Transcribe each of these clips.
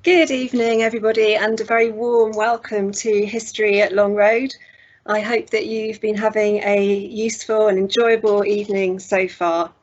Good evening, everybody, and a very warm welcome to History at Long Road. I hope that you've been having a useful and enjoyable evening so far.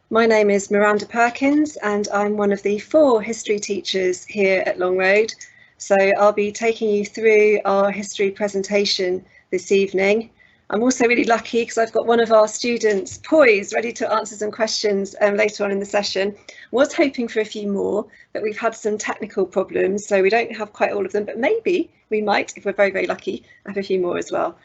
My name is Miranda Perkins, and I'm one of the 4 history teachers here at Long Road. So I'll be taking you through our history presentation this evening. I'm also really lucky because I've got one of our students poised, ready to answer some questions later on in the session. Was hoping for a few more, but we've had some technical problems, so we don't have quite all of them, but maybe we might, if we're very, very lucky, have a few more as well.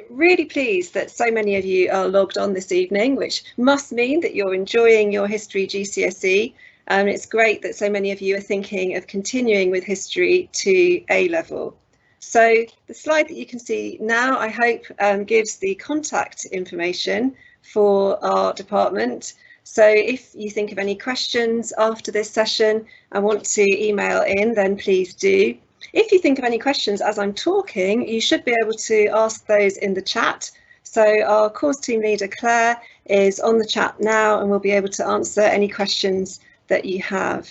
Really pleased that so many of you are logged on this evening, which must mean that you're enjoying your history GCSE. It's great that so many of you are thinking of continuing with history to A-level. So the slide that you can see now, I hope, gives the contact information for our department. So if you think of any questions after this session and want to email in, then please do. If you think of any questions as I'm talking, you should be able to ask those in the chat. So our course team leader, Claire, is on the chat now and will be able to answer any questions that you have.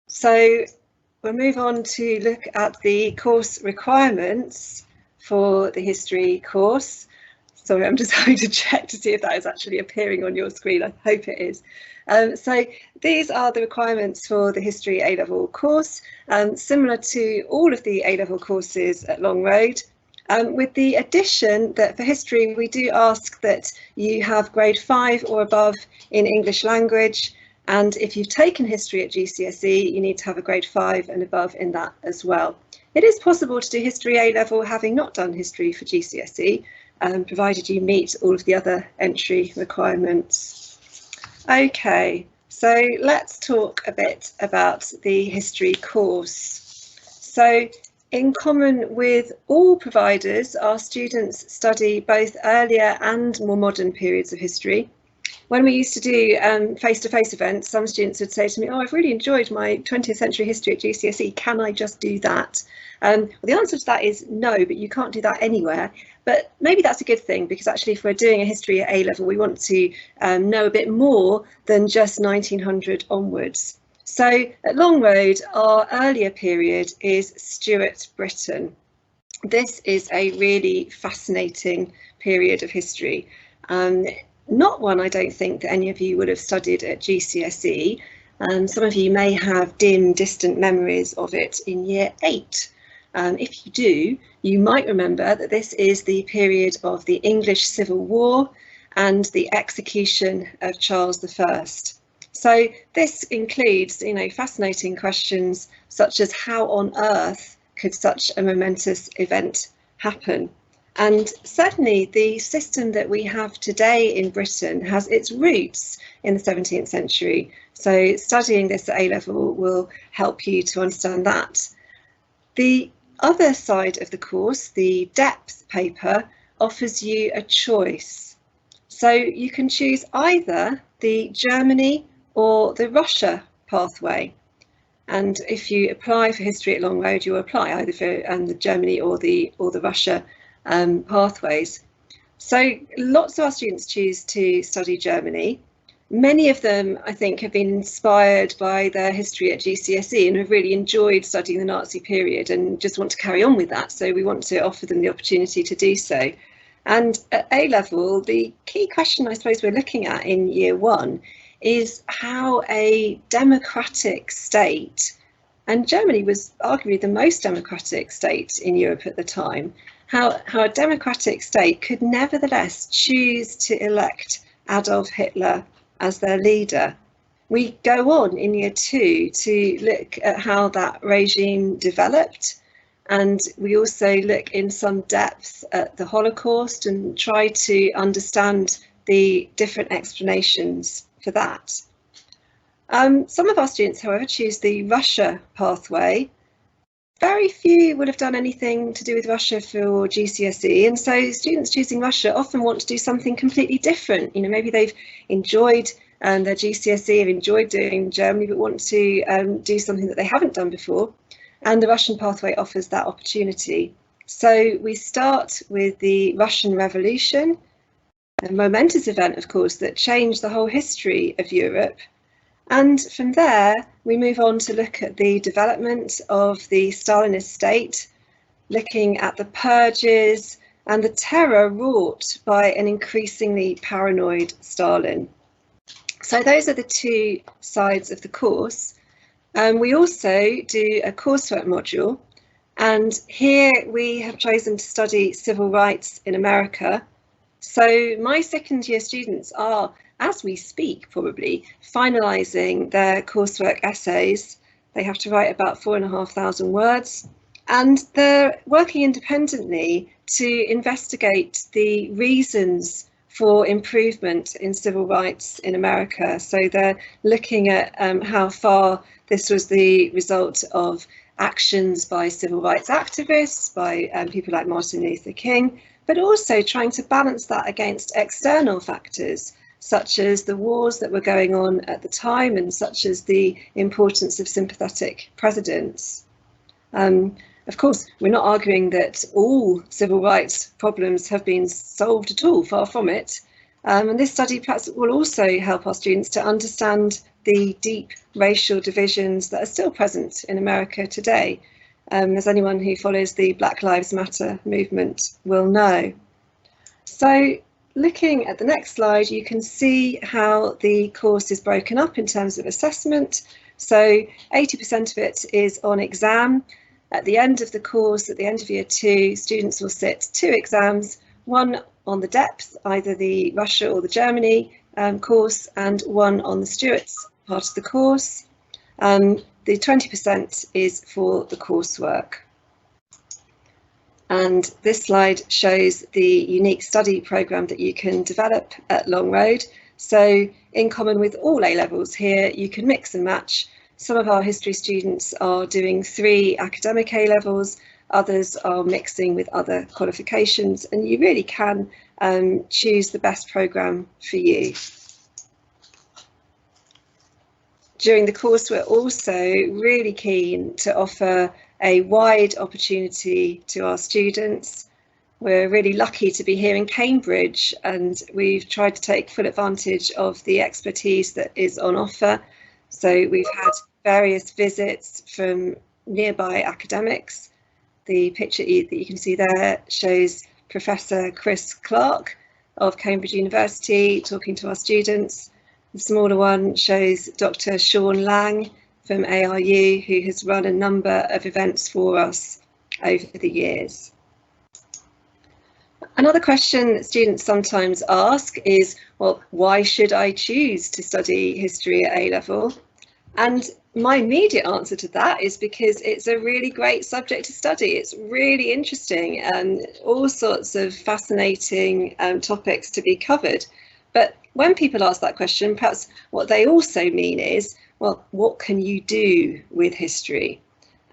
So we'll move on to look at the course requirements for the history course. Sorry, I'm just having to check to see if that is actually appearing on your screen. I hope it is. So these are the requirements for the History A-level course, similar to all of the A-level courses at Long Road, with the addition that for history we do ask that you have grade 5 or above in English language, and if you've taken history at GCSE, you need to have a grade 5 and above in that as well. It is possible to do history A-level having not done history for GCSE, provided you meet all of the other entry requirements. Okay, so let's talk a bit about the history course. So in common with all providers, our students study both earlier and more modern periods of history. When we used to do face-to-face events, some students would say to me, "Oh, I've really enjoyed my 20th century history at GCSE, can I just do that?" Well, the answer to that is no, but you can't do that anywhere. But maybe that's a good thing, because actually if we're doing a history at A-level, we want to know a bit more than just 1900 onwards. So at Long Road, our earlier period is Stuart Britain. This is a really fascinating period of history. Not one I don't think that any of you would have studied at GCSE. Some of you may have dim, distant memories of it in year 8. If you do, you might remember that this is the period of the English Civil War and the execution of Charles I. So this includes, fascinating questions such as how on earth could such a momentous event happen? And certainly the system that we have today in Britain has its roots in the 17th century. So studying this at A-level will help you to understand that. The other side of the course, the depth paper, offers you a choice. So you can choose either the Germany or the Russia pathway. And if you apply for history at Long Road, you apply either for the Germany or the Russia pathways. So lots of our students choose to study Germany. Many of them, I think, have been inspired by their history at GCSE and have really enjoyed studying the Nazi period and just want to carry on with that. So we want to offer them the opportunity to do so. And at A-level, the key question I suppose we're looking at in year 1 is how a democratic state, and Germany was arguably the most democratic state in Europe at the time, how a democratic state could nevertheless choose to elect Adolf Hitler as their leader. We go on in year 2 to look at how that regime developed, and we also look in some depth at the Holocaust and try to understand the different explanations for that. Some of our students, however, choose the Russia pathway. Very few would have done anything to do with Russia for GCSE, and so students choosing Russia often want to do something completely different. Maybe they've enjoyed their GCSE, have enjoyed doing Germany, but want to do something that they haven't done before, and the Russian pathway offers that opportunity. So we start with the Russian Revolution, a momentous event, of course, that changed the whole history of Europe. And from there, we move on to look at the development of the Stalinist state, looking at the purges and the terror wrought by an increasingly paranoid Stalin. So those are the two sides of the course. We also do a coursework module, and here we have chosen to study civil rights in America. So my second year students are, as we speak, probably finalising their coursework essays. They have to write about 4,500 words, and they're working independently to investigate the reasons for improvement in civil rights in America. So they're looking at how far this was the result of actions by civil rights activists, by people like Martin Luther King, but also trying to balance that against external factors, such as the wars that were going on at the time and such as the importance of sympathetic presidents. Of course, we're not arguing that all civil rights problems have been solved at all, far from it. And this study perhaps will also help our students to understand the deep racial divisions that are still present in America today, as anyone who follows the Black Lives Matter movement will know. So looking at the next slide, you can see how the course is broken up in terms of assessment. So 80% of it is on exam. At the end of the course, at the end of year 2, students will sit 2 exams, one on the depth, either the Russia or the Germany course, and one on the Stuarts part of the course. The 20% is for the coursework. And this slide shows the unique study programme that you can develop at Long Road. So in common with all A-levels here, you can mix and match. Some of our history students are doing 3 academic A-levels, others are mixing with other qualifications, and you really can choose the best programme for you. During the course, we're also really keen to offer a wide opportunity to our students. We're really lucky to be here in Cambridge, and we've tried to take full advantage of the expertise that is on offer. So we've had various visits from nearby academics. The picture that you can see there shows Professor Chris Clark of Cambridge University talking to our students. The smaller one shows Dr. Sean Lang from ARU, who has run a number of events for us over the years. Another question that students sometimes ask is, well, why should I choose to study history at A-level? And my immediate answer to that is because it's a really great subject to study. It's really interesting and all sorts of fascinating topics to be covered. But when people ask that question, perhaps what they also mean is, well, what can you do with history?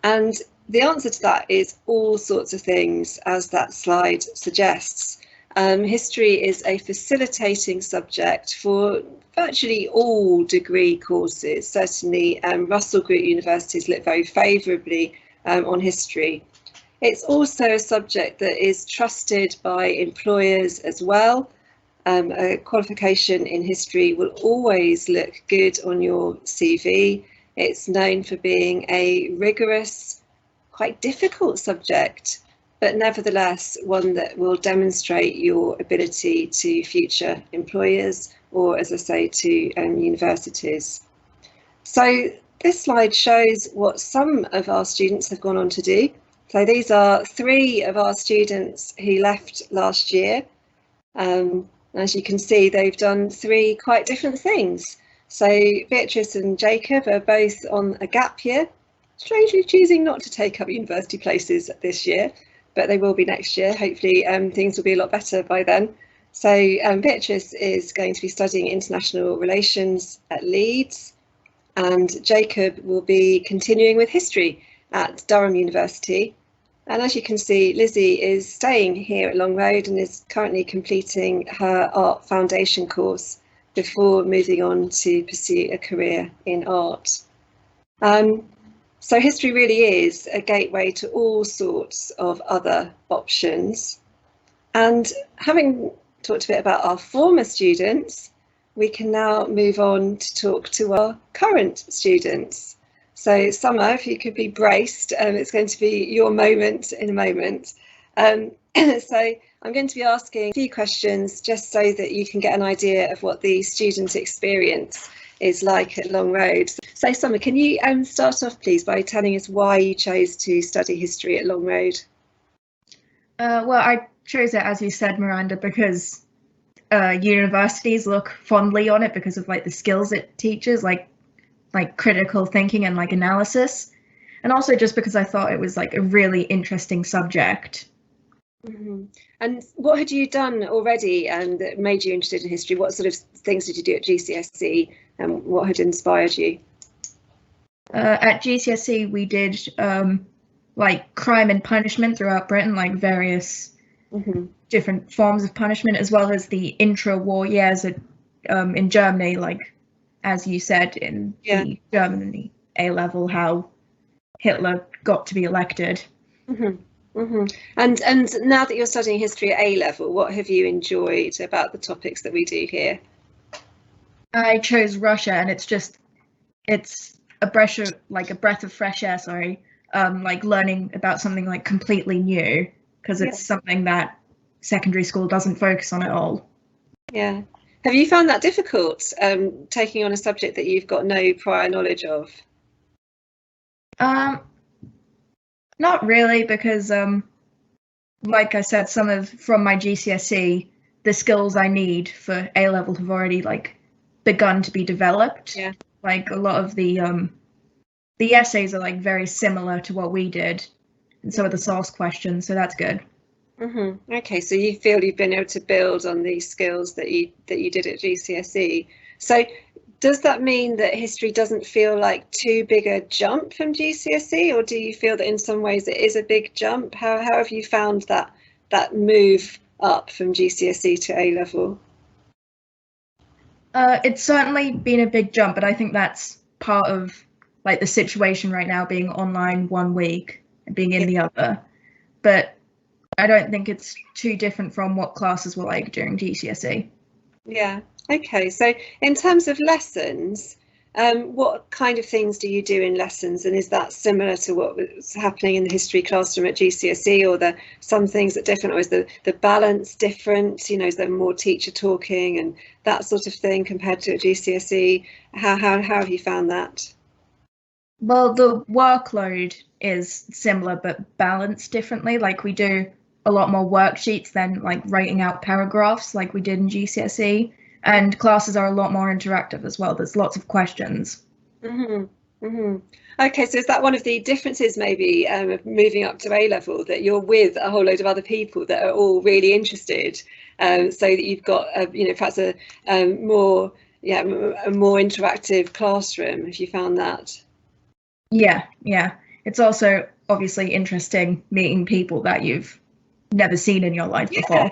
And the answer to that is all sorts of things, as that slide suggests. History is a facilitating subject for virtually all degree courses. Certainly Russell Group universities look very favourably on history. It's also a subject that is trusted by employers as well. A qualification in history will always look good on your CV. It's known for being a rigorous, quite difficult subject, but nevertheless one that will demonstrate your ability to future employers or, as I say, to universities. So this slide shows what some of our students have gone on to do. So these are 3 of our students who left last year. As you can see, they've done 3 quite different things. So Beatrice and Jacob are both on a gap year, strangely choosing not to take up university places this year, but they will be next year. Hopefully things will be a lot better by then. So Beatrice is going to be studying international relations at Leeds, and Jacob will be continuing with history at Durham University. And as you can see, Lizzie is staying here at Long Road and is currently completing her art foundation course before moving on to pursue a career in art. So history really is a gateway to all sorts of other options. And having talked a bit about our former students, we can now move on to talk to our current students. So Summer, if you could be braced, it's going to be your moment in a moment. So I'm going to be asking a few questions just so that you can get an idea of what the student experience is like at Long Road. So Summer, can you start off please by telling us why you chose to study history at Long Road? Well, I chose it, as you said, Miranda, because universities look fondly on it because of like the skills it teaches, like critical thinking and like analysis, and also just because I thought it was like a really interesting subject. Mm-hmm. And what had you done already that made you interested in history? What sort of things did you do at GCSE, and what had inspired you? At GCSE, we did like crime and punishment throughout Britain, like various different forms of punishment, as well as the intra-war years in Germany, like as you said in the Germany A-level, how Hitler got to be elected. And now that you're studying history at A-level, what have you enjoyed about the topics that we do here? I chose Russia, and it's a breath of fresh air. Sorry, like learning about something like completely new, because it's something that secondary school doesn't focus on at all. Yeah. Have you found that difficult, taking on a subject that you've got no prior knowledge of? Not really, because like I said, from my GCSE, the skills I need for A-level have already like begun to be developed. Yeah. Like a lot of the essays are like very similar to what we did, and so are the source questions, so that's good. Okay, so you feel you've been able to build on these skills that you did at GCSE. So does that mean that history doesn't feel like too big a jump from GCSE, or do you feel that in some ways it is a big jump? How have you found that move up from GCSE to A-level? It's certainly been a big jump, but I think that's part of like the situation right now, being online 1 week and being in the other. But I don't think it's too different from what classes were like during GCSE. Yeah. Okay. So in terms of lessons, what kind of things do you do in lessons, and is that similar to what was happening in the history classroom at GCSE, or are there some things that are different, or is the balance different? You know, is there more teacher talking and that sort of thing compared to GCSE? How have you found that? Well, the workload is similar but balanced differently. Like we do a lot more worksheets than like writing out paragraphs like we did in GCSE, and classes are a lot more interactive as well. There's lots of questions. Okay, so is that one of the differences maybe of moving up to A-level, that you're with a whole load of other people that are all really interested, so that you've got perhaps a more interactive classroom? Have you found that? Yeah. It's also obviously interesting meeting people that you've never seen in your life before.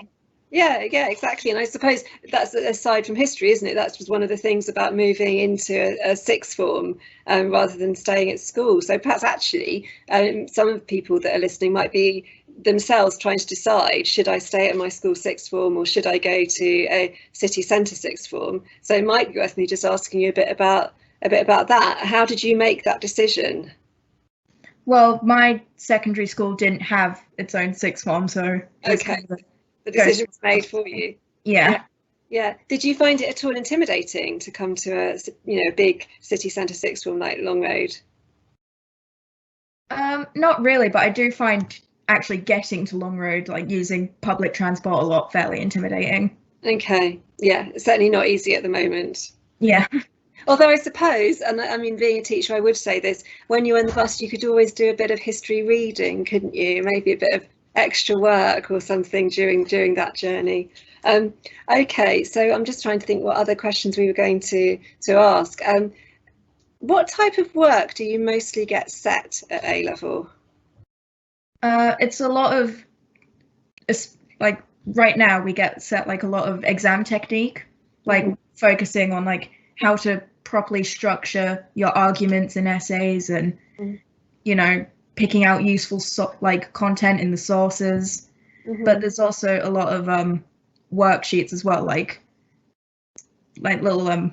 Yeah, exactly. And I suppose that's aside from history, isn't it? That's just one of the things about moving into a sixth form rather than staying at school. So perhaps actually some of the people that are listening might be themselves trying to decide, should I stay at my school sixth form or should I go to a city centre sixth form? So it might be worth me just asking you a bit about that. How did you make that decision? Well, my secondary school didn't have its own sixth form, so okay, the decision was made for you. Yeah. Did you find it at all intimidating to come to a big city centre sixth form like Long Road? Not really, but I do find actually getting to Long Road, like using public transport a lot, fairly intimidating. Okay, yeah, it's certainly not easy at the moment. Yeah. Although I suppose, and I mean, being a teacher, I would say this, when you're in the bus, you could always do a bit of history reading, couldn't you? Maybe a bit of extra work or something during that journey. Okay, so I'm just trying to think what other questions we were going to ask. What type of work do you mostly get set at A-level? It's a lot of, like right now we get set like a lot of exam technique, like focusing on like how to properly structure your arguments and essays, and picking out useful like content in the sources. But there's also a lot of worksheets as well, like like little I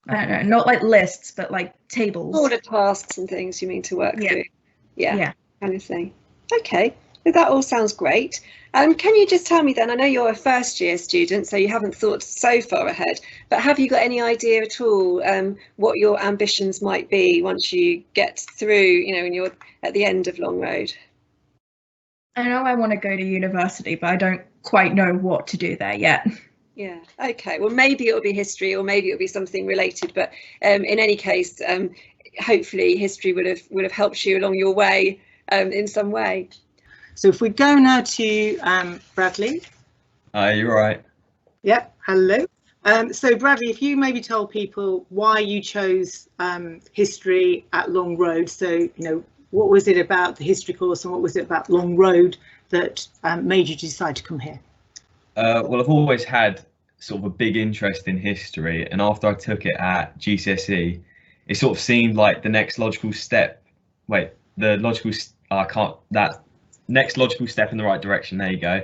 don't know, not like lists, but like tables. Order tasks and things you mean to work through. Yeah. Kind of thing. Okay, well, that all sounds great. Can you just tell me then, I know you're a first year student, so you haven't thought so far ahead, but have you got any idea at all what your ambitions might be once you get through, you know, when you're at the end of Long Road? I know I want to go to university, but I don't quite know what to do there yet. Yeah, okay, well maybe it'll be history or maybe it'll be something related, but in any case, hopefully history would have helped you along your way in some way. So if we go now to Bradley. Hi, you're right. Yep, hello. So Bradley, if you maybe tell people why you chose history at Long Road. So, you know, what was it about the history course and what was it about Long Road that made you decide to come here? Well, I've always had sort of a big interest in history, and after I took it at GCSE, it sort of seemed like the next logical step. Next logical step in the right direction. There you go.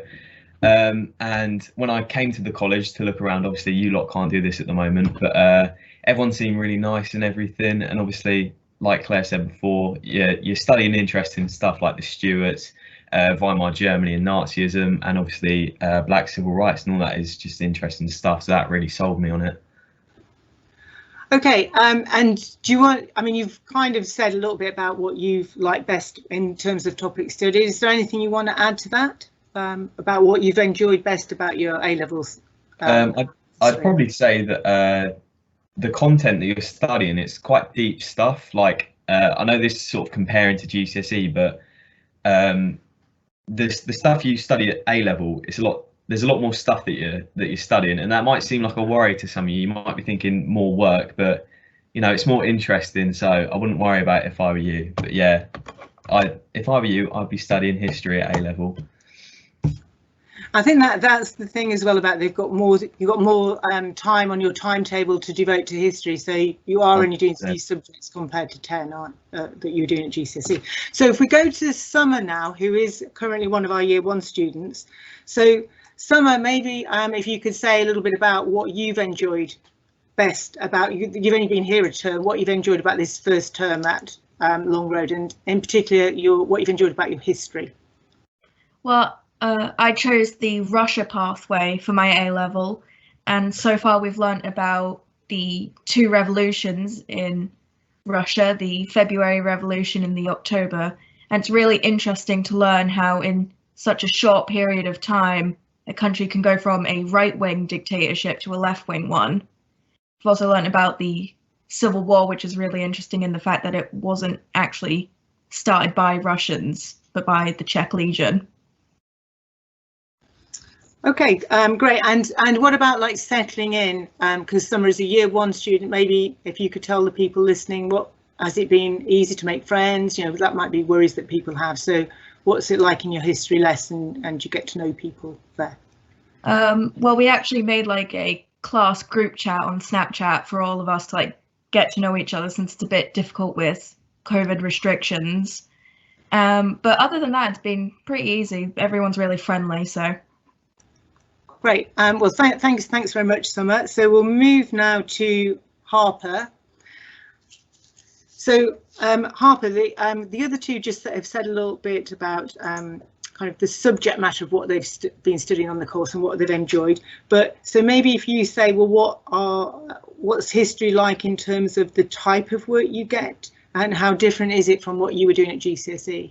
And when I came to the college to look around, obviously you lot can't do this at the moment, but everyone seemed really nice and everything. And obviously, like Claire said before, you're studying interesting stuff like the Stuarts, Weimar Germany and Nazism, and obviously black civil rights and all that is just interesting stuff. So that really sold me on it. Okay, and do you want, I mean, you've kind of said a little bit about what you've liked best in terms of topic study. Is there anything you want to add to that, about what you've enjoyed best about your A-levels? I'd probably say that the content that you're studying, it's quite deep stuff. Like, I know this is sort of comparing to GCSE, but the stuff you study at A-level, there's a lot more stuff that you're studying, and that might seem like a worry to some of you. You might be thinking more work, but you know, it's more interesting, so I wouldn't worry about it if I were you. But yeah, if I were you, I'd be studying history at A-level. I think that's the thing as well about you've got more time on your timetable to devote to history, so you are only doing these subjects compared to 10 that you're doing at GCSE. So if we go to Summer now, who is currently one of our Year 1 students. So Summer, maybe if you could say a little bit about what you've enjoyed best about, you've only been here a term, what you've enjoyed about this first term at Long Road, and in particular what you've enjoyed about your history. Well, I chose the Russia pathway for my A-level, and so far we've learnt about the 2 revolutions in Russia, the February Revolution and the October, and it's really interesting to learn how in such a short period of time a country can go from a right-wing dictatorship to a left-wing one. We've also learned about the Civil War, which is really interesting in the fact that it wasn't actually started by Russians, but by the Czech Legion. Okay, great. And what about like settling in? Because Summer is a Year 1 student. Maybe if you could tell the people listening, what has it been easy to make friends? You know, that might be worries that people have. So what's it like in your history lesson, and you get to know people there? Well, we actually made like a class group chat on Snapchat for all of us to like get to know each other, since it's a bit difficult with COVID restrictions. But other than that, it's been pretty easy. Everyone's really friendly, so. Great. Well, thanks very much, Summer. So we'll move now to Harper. So Harper, the other two just have said a little bit about kind of the subject matter of what they've been studying on the course and what they've enjoyed. But so maybe if you say, well, what's history like in terms of the type of work you get, and how different is it from what you were doing at GCSE?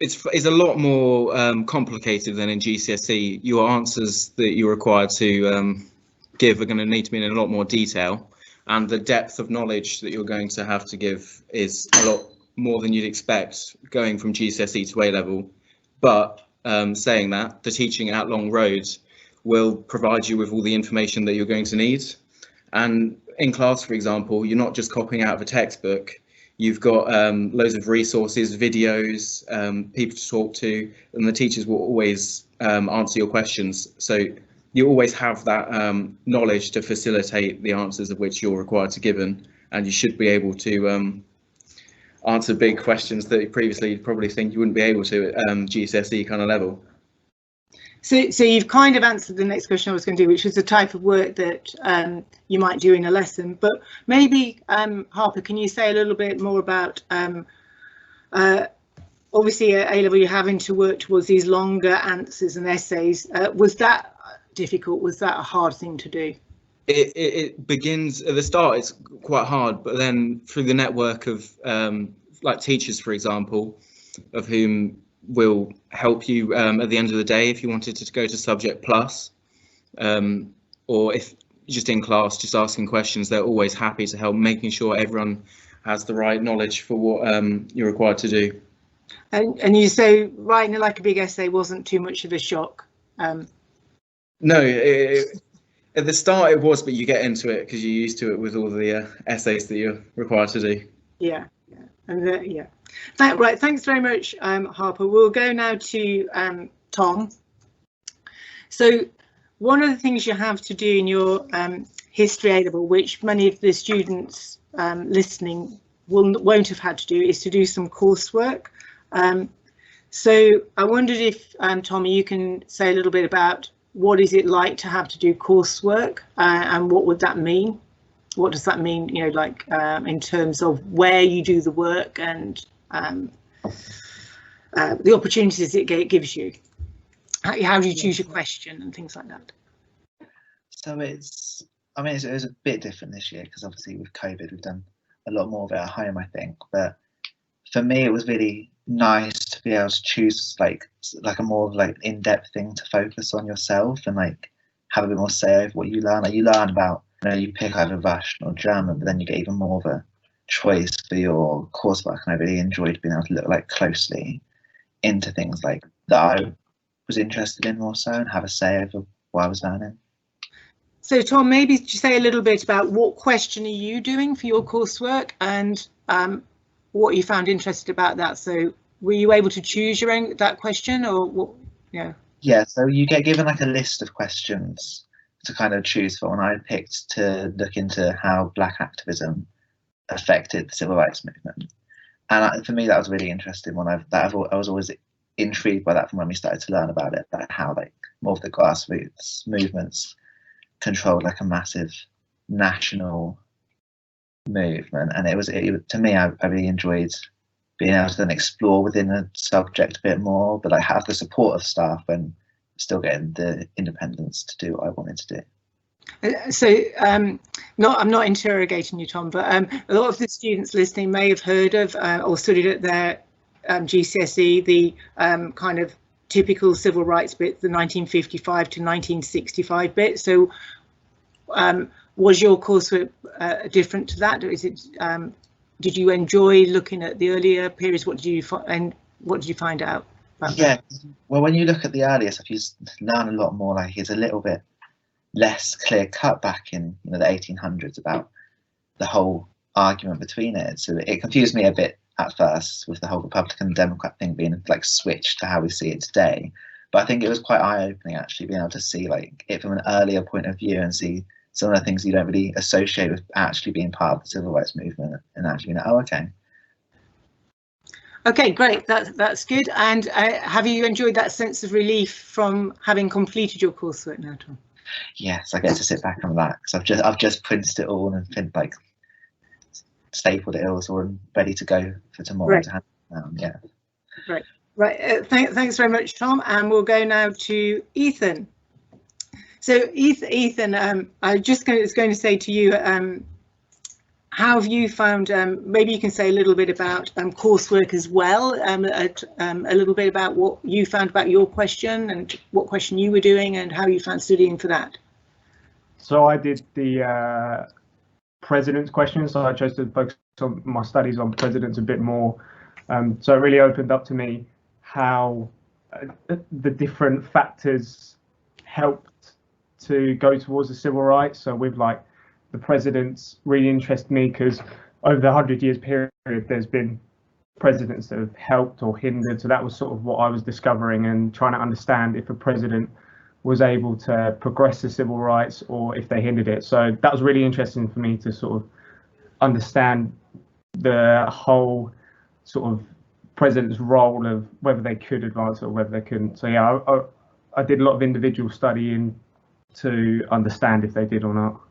It's a lot more complicated than in GCSE. Your answers that you're required to give are going to need to be in a lot more detail, and the depth of knowledge that you're going to have to give is a lot more than you'd expect going from GCSE to A-level. But saying that, the teaching at Long Road will provide you with all the information that you're going to need. And in class, for example, you're not just copying out of a textbook. You've got loads of resources, videos, people to talk to, and the teachers will always answer your questions. So you always have that knowledge to facilitate the answers of which you're required to give, and you should be able to answer big questions that previously you'd probably think you wouldn't be able to at GCSE kind of level. So you've kind of answered the next question I was going to do, which was the type of work that you might do in a lesson. But maybe, Harper, can you say a little bit more about, obviously at A-level you're having to work towards these longer answers and essays. Was that difficult? Was that a hard thing to do? It begins at the start, it's quite hard, but then through the network of like teachers, for example, of whom will help you at the end of the day if you wanted to go to Subject Plus, or if you're just in class, just asking questions, they're always happy to help, making sure everyone has the right knowledge for what you're required to do. And you say writing like a big essay wasn't too much of a shock? No, at the start it was, but you get into it because you're used to it with all the essays that you're required to do. Yeah, and yeah. Right, thanks very much, Harper. We'll go now to Tom. So one of the things you have to do in your history A-level, which many of the students listening won't have had to do, is to do some coursework. So I wondered if, Tommy, you can say a little bit about what is it like to have to do coursework, and what would that mean? What does that mean, you know, like in terms of where you do the work and the opportunities it gives you? How do you choose your question and things like that? So it's, I mean, it was a bit different this year because obviously with COVID we've done a lot more of it at home, I think. But for me, it was really nice to be able to choose like a more like in-depth thing to focus on yourself and like have a bit more say over what you learn. Like you learn about, you know, you pick either Russian or German, but then you get even more of a choice for your coursework. And I really enjoyed being able to look like closely into things like that I was interested in more so and have a say over what I was learning. So Tom, maybe say a little bit about what question are you doing for your coursework and what you found interested about that. So were you able to choose your own that question, or what? Yeah, so you get given like a list of questions to kind of choose from, and I picked to look into how Black activism affected the civil rights movement. And for me that was a really interesting one. I was always intrigued by that from when we started to learn about it, that how like more of the grassroots movements controlled like a massive national movement. And it was to me, I really enjoyed being able to then explore within the subject a bit more, but I have the support of staff and still getting the independence to do what I wanted to do. So I'm not interrogating you, Tom, but a lot of the students listening may have heard of or studied at their GCSE the kind of typical civil rights bit, the 1955 to 1965 bit. So was your coursework different to that? Is it did you enjoy looking at the earlier periods? What did you find out about that? Well, when you look at the earlier stuff, you learn a lot more. Like it's a little bit less clear cut back in the 1800s about the whole argument between it. So it confused me a bit at first with the whole Republican and Democrat thing being like switched to how we see it today. But I think it was quite eye-opening actually being able to see like it from an earlier point of view and see some of the things you don't really associate with actually being part of the civil rights movement and actually being like, oh, okay. Okay, great. That's good. And have you enjoyed that sense of relief from having completed your coursework now, Tom? Yes, I get to sit back and relax. I've just printed it all and like stapled it all, so we're ready to go for tomorrow. Right. To hand it down. Yeah. Right. Thanks very much, Tom. And we'll go now to Ethan. So Ethan, I was going to say to you, how have you found? Maybe you can say a little bit about coursework as well. A little bit about what you found about your question and what question you were doing and how you found studying for that. So I did the president's question, so I chose to focus on my studies on presidents a bit more. So it really opened up to me how the different factors helped to go towards the civil rights. So with like the presidents really interest me because over the 100 years period, there's been presidents that have helped or hindered. So that was sort of what I was discovering and trying to understand if a president was able to progress the civil rights or if they hindered it. So that was really interesting for me to sort of understand the whole sort of president's role of whether they could advance or whether they couldn't. So yeah, I did a lot of individual studying to understand if they did or not.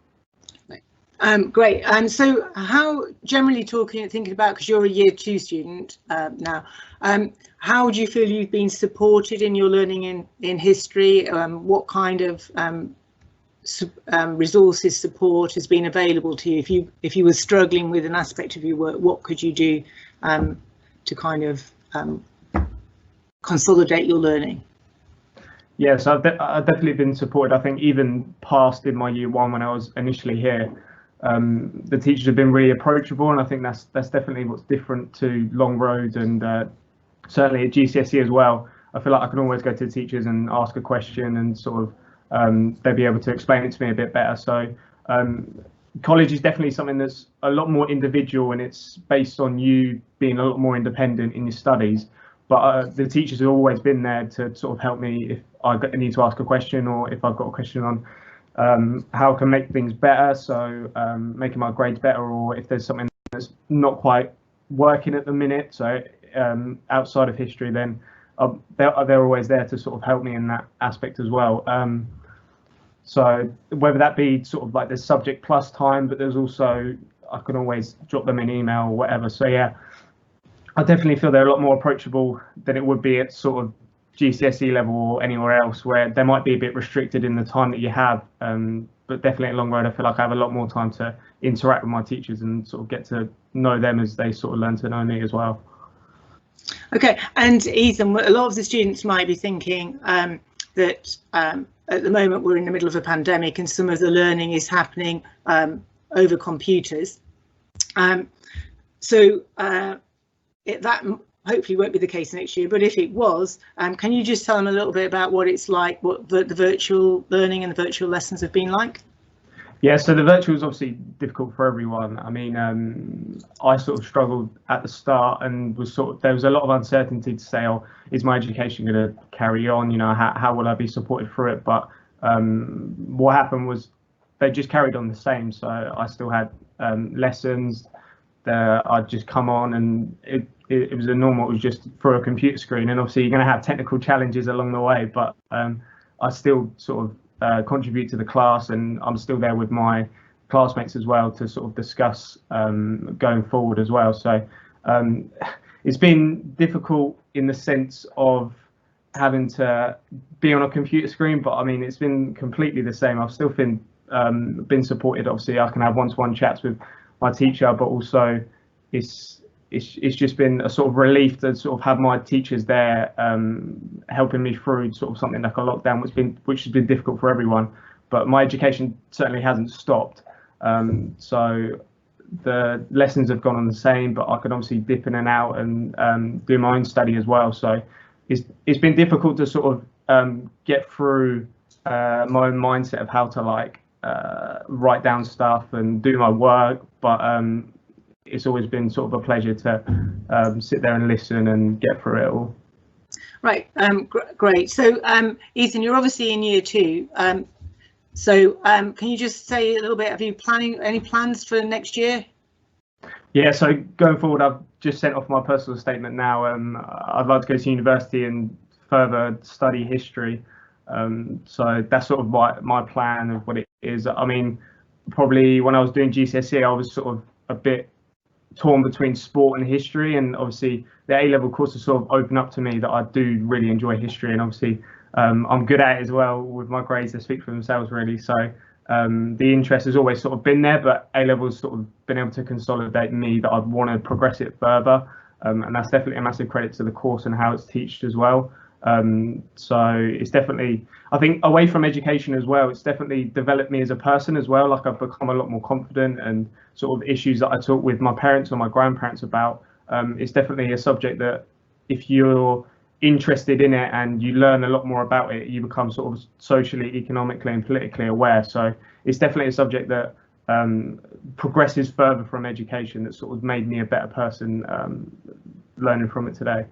Great. So how, generally thinking about, because you're a year 2 student now, how would you feel you've been supported in your learning in history? What kind of resources, support has been available to you? If you were struggling with an aspect of your work, what could you do to kind of consolidate your learning? Yes, I've definitely been supported. I think even past in my year 1 when I was initially here, the teachers have been really approachable, and I think that's definitely what's different to Long Road and certainly at GCSE as well. I feel like I can always go to the teachers and ask a question, and sort of they'll be able to explain it to me a bit better. So college is definitely something that's a lot more individual, and it's based on you being a lot more independent in your studies. But the teachers have always been there to sort of help me if I need to ask a question, or if I've got a question on how I can make things better, so making my grades better, or if there's something that's not quite working at the minute, so outside of history, then they're always there to sort of help me in that aspect as well. So whether that be sort of like the subject plus time, but there's also, I can always drop them an email or whatever. So yeah, I definitely feel they're a lot more approachable than it would be at sort of GCSE level or anywhere else, where they might be a bit restricted in the time that you have. But definitely at Long Road, I feel like I have a lot more time to interact with my teachers and sort of get to know them as they sort of learn to know me as well. Okay, and Ethan, a lot of the students might be thinking that at the moment we're in the middle of a pandemic and some of the learning is happening over computers. So that hopefully won't be the case next year, but if it was, can you just tell them a little bit about what it's like, what the virtual learning and the virtual lessons have been like? Yeah, so the virtual is obviously difficult for everyone. I mean, I sort of struggled at the start, and there was a lot of uncertainty to say, oh, is my education going to carry on? You know, how will I be supported through it? But what happened was they just carried on the same. So I still had lessons. I'd just come on, and it was it was just through a computer screen, and obviously you're going to have technical challenges along the way, but I still sort of contribute to the class, and I'm still there with my classmates as well to sort of discuss going forward as well. So it's been difficult in the sense of having to be on a computer screen, but I mean, it's been completely the same. I've still been supported. Obviously I can have one-to-one chats with my teacher, but also it's just been a sort of relief to sort of have my teachers there helping me through sort of something like a lockdown, which has been difficult for everyone. But my education certainly hasn't stopped. So the lessons have gone on the same, but I could obviously dip in and out and do my own study as well. So it's been difficult to sort of get through my own mindset of how to like write down stuff and do my work, but it's always been sort of a pleasure to sit there and listen and get through it all. Right, great. So Ethan, you're obviously in year 2. So can you just say a little bit, have you any plans for next year? Yeah, so going forward, I've just sent off my personal statement now. I'd like to go to university and further study history. So that's sort of my plan of what it is. I mean, probably when I was doing GCSE, I was sort of a bit torn between sport and history, and obviously the A-level courses sort of open up to me that I do really enjoy history, and obviously I'm good at it as well with my grades that speak for themselves really. So the interest has always sort of been there, but A-level's sort of been able to consolidate me that I'd want to progress it further, and that's definitely a massive credit to the course and how it's taught as well. So it's definitely, I think, away from education as well, it's definitely developed me as a person as well. Like I've become a lot more confident, and sort of issues that I talk with my parents or my grandparents about, it's definitely a subject that if you're interested in it and you learn a lot more about it, you become sort of socially, economically and politically aware. So it's definitely a subject that progresses further from education, that sort of made me a better person learning from it today.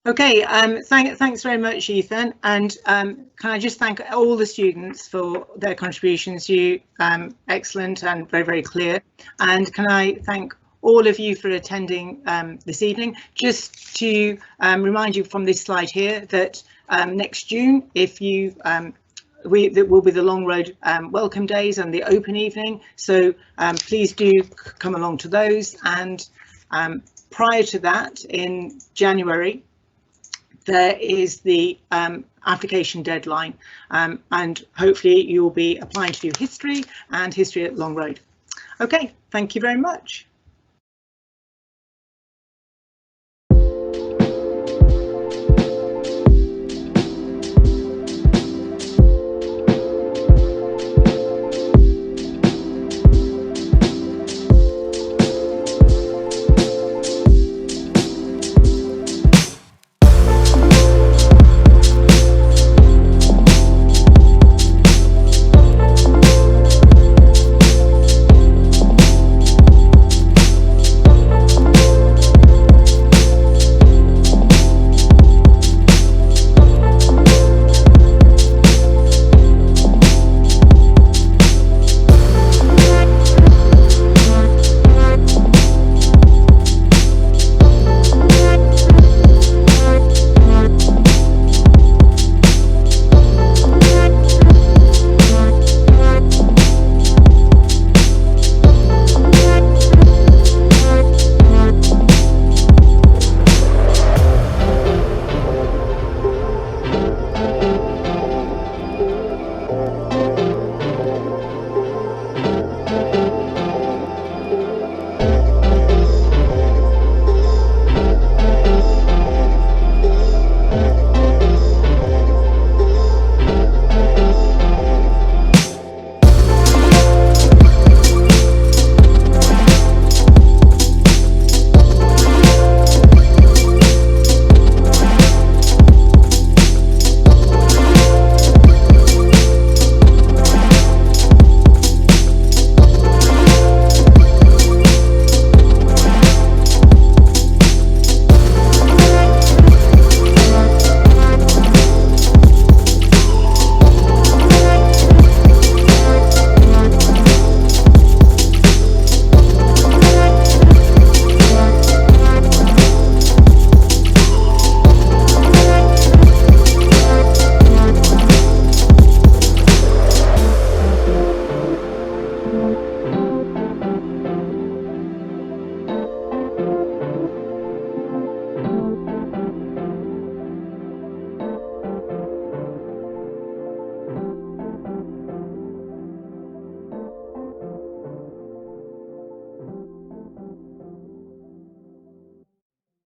Okay, thanks very much, Ethan. And can I just thank all the students for their contributions? You excellent and very, very clear. And can I thank all of you for attending this evening. Just to remind you from this slide here that next June, if you that will be the Long Road welcome days and the open evening, so please do come along to those. And prior to that, in January, there is the application deadline, and hopefully you'll be applying to do history and history at Long Road. Okay, thank you very much.